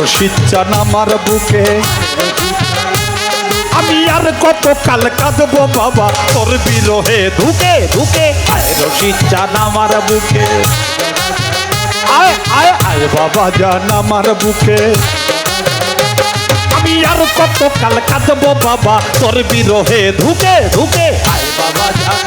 রশিদ চান আমার বুকে আমি আর কত কাল কাঁদবো বাবা তোর বিরহে ধুকে ধুকে আয় রশিদ চান আমার বুকে আয় আয় আয় বাবা জান আমার বুকে আমি আর কত কাল কাঁদবো বাবা তোর বিরহে ধুকে ধুকে আয় বাবা জান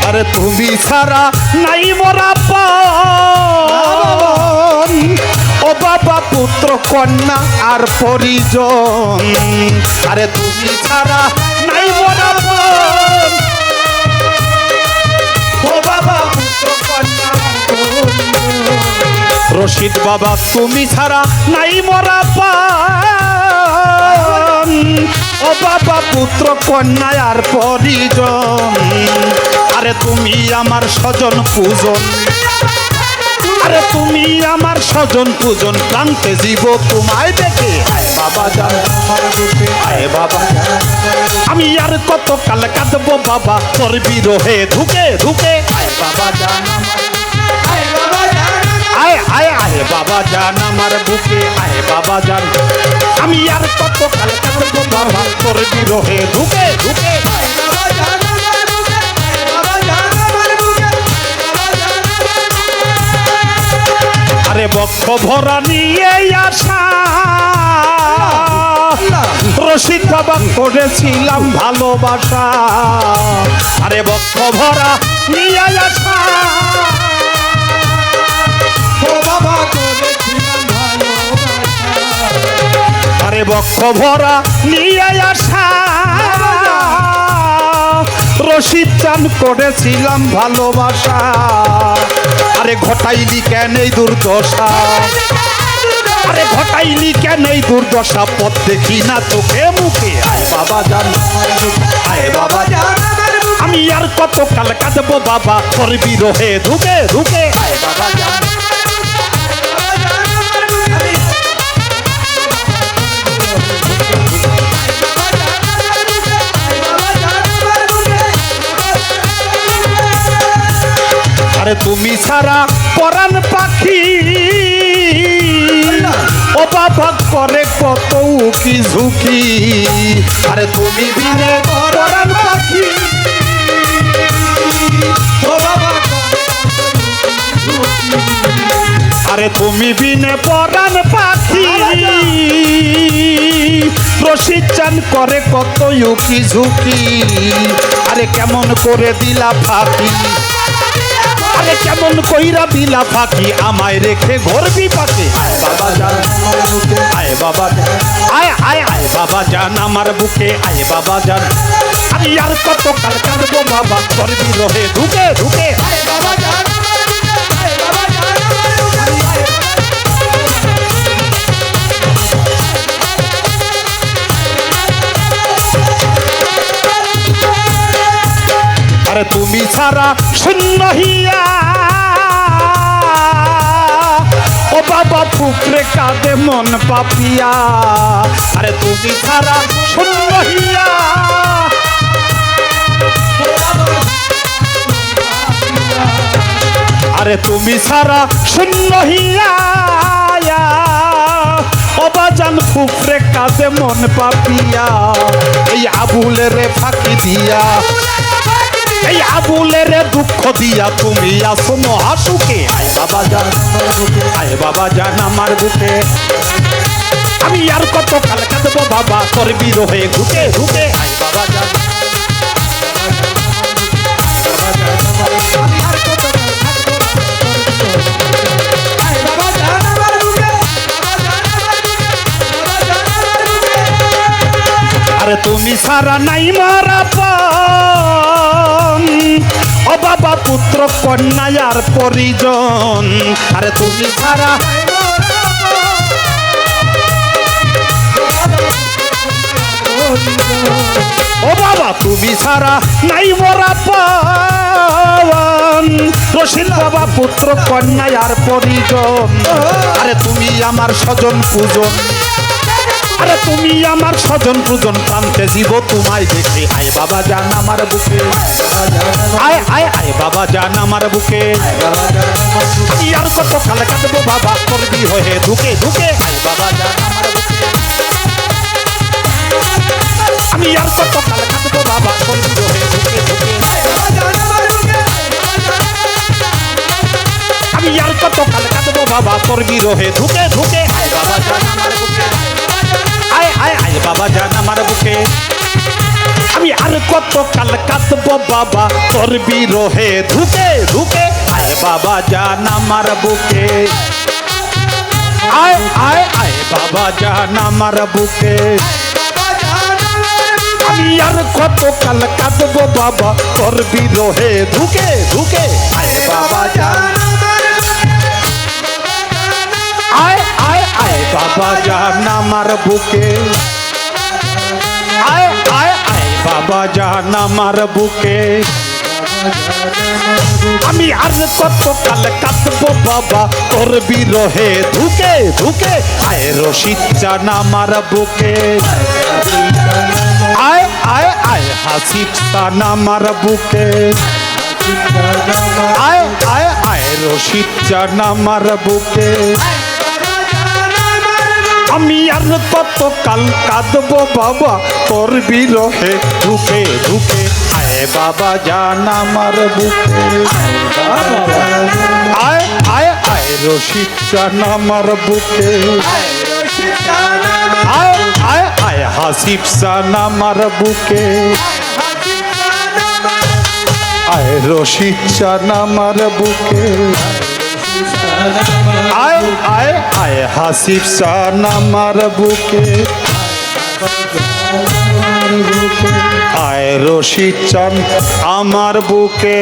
আরে তুমি ছাড়া নাই মোরা পান ও বাবা পুত্র কন্যা আর পরিজন আরে তুমি ছাড়া নাই মোরা পান ও বাবা পুত্র কন্যা রশিদ বাবা তুমি ছাড়া নাই মোরা পান ও বাবা পুত্র কন্যা আর পরিজন আরে তুমি আমার স্বজন পূজন আরে তুমি আমার স্বজন পূজন প্রান্তে জীব তোমায় দেখে আয় বাবা জান আয় বাবা আমি আর কত কাল কাঁদবো বাবা তোর বিরহে ধুকে ধুকে আয় বাবা জান আয় আয় আয় বাবা জান আমার বুকে আয় বাবা জান আমি আর কত কাল কাঁদবো বাবা তোর বিরহে ধুকে ধুকে আরে বক্ষ ভরা নিয়ে আসা রশিদ বাবা করেছিলাম ভালোবাসা আরে বক্ষ ভরা নিয়ে আসা ও বাবা করেছিলাম ভালোবাসা আরে বক্ষ ভরা নিয়ে আসা রশিদ চান করেছিলাম ভালোবাসা আরে ঘটাইলি কেন এই দুর্দশা আরে ঘটাইলি কেন এই দুর্দশা পথ দেখি না তোকে মুখে আয় বাবা জান আয় বাবা জান আমি আর কত কাল কাঁদবো বাবা তোর বিরহে ধুকে ধুকে আয় বাবা জান আরে তুমি ছাড়া পরাণ পাখি ও বাবা করে কত উকি ঝুঁকি আরে তুমি বিনে পরাণ পাখি ও বাবা আরে তুমি বিনে পরাণ পাখি রশিদ চান করে কত উকি ঝুঁকি আরে কেমন করে দিলা ফাঁকি আরে কেমন কইরা দিলা ফাঁকি আমায় রেখে ঘর বিপাকে আয় বাবা জান আয় বাবা আয় আয় আয় বাবা জান আমার বুকে আয় বাবা জান আমি আর কত কাল কাঁদবো বাবা তোর বিরহে ধুকে ধুকে আয় বাবা জান আরে তুমি ছাড়া শূন্য হিয়া ও বাবা ফুকরে কাঁদে মন পাপিয়া আরে তুমি ছাড়া শূন্য হিয়া আরে তুমি ছাড়া শূন্য হিয়া ও বাজান ফুকরে কাঁদে মন পাপিয়া এই আবুলের ফাঁকি দিয়া এই আবুলের দুঃখ দিয়া তুমি আসো মহাসুখে আয় বাবা জান আয় বাবা জান আমার বুকে আমি আর কত কাল কাঁদবো বাবা তোর বিরহে ধুকে ধুকে আয় বাবা জান আরে তুমি সারা নাই মারা পান ও বাবা পুত্র কন্যা আর পরিজন আরে তুমি সারা ও বাবা তুমি ছাড়া নাই মোরা পাওয়ান রশিদ বাবা পুত্র কন্যা আর পরিজন আরে তুমি আমার স্বজন পূজন আরে তুমি আমার স্বজন পূজন প্রান্তে জীব তোমায় দেখে আয় বাবা জান আমার বুকে আয় আয় আয় বাবা জান আমার বুকে আমি আর কত কাল কাটবো বাবা করবি হয়ে ঢুকে ঢুকে আয় বাবা জান আমার বুকে আমি আর কত কাল কাটবো বাবা করবি হয়ে ঢুকে ঢুকে আমি আর কত কাল কাটবো বাবা করবি রহে ঢুকে ঢুকে আয় বাবা জান আমার বুকে আয় আয় আয় বাবা জান আমার বুকে আমি আর কত কাল কাটবো বাবা করবি রহে ঢুকে ঢুকে আয় বাবা জান আমার বুকে আয় আয় আয় বাবা জান আমার বুকে আমি আর কত কাল কাটবো বাবা করবি রহে ঢুকে ঢুকে আয় বাবা জান আয় আয় আয় বাবা জান আমার বুকে আয় আয় আয় বাবা জান আমার বুকে আমি আর কত কাল কাটবো বাবা করবি রহে ঢুকে ঢুকে আয় রশিদ জান আমার বুকে আয় আয় আয় হাসিব জান আমার বুকে আয় আয় আয় রশিদ জান আমার বুকে আমি আর কত কাল কাঁদবো বাবা করবি রহে ঢুকে ঢুকে আয় বাবা জান আমার বুকে আয় আয় আয় রশিদ জান আমার বুকে আয় আয় আয় হাসিব জান আমার বুকে আয় রশিদ জান আমার বুকে আয় আয় আয় হাসিব জান আমার বুকে আয় রশিদ জান আমার বুকে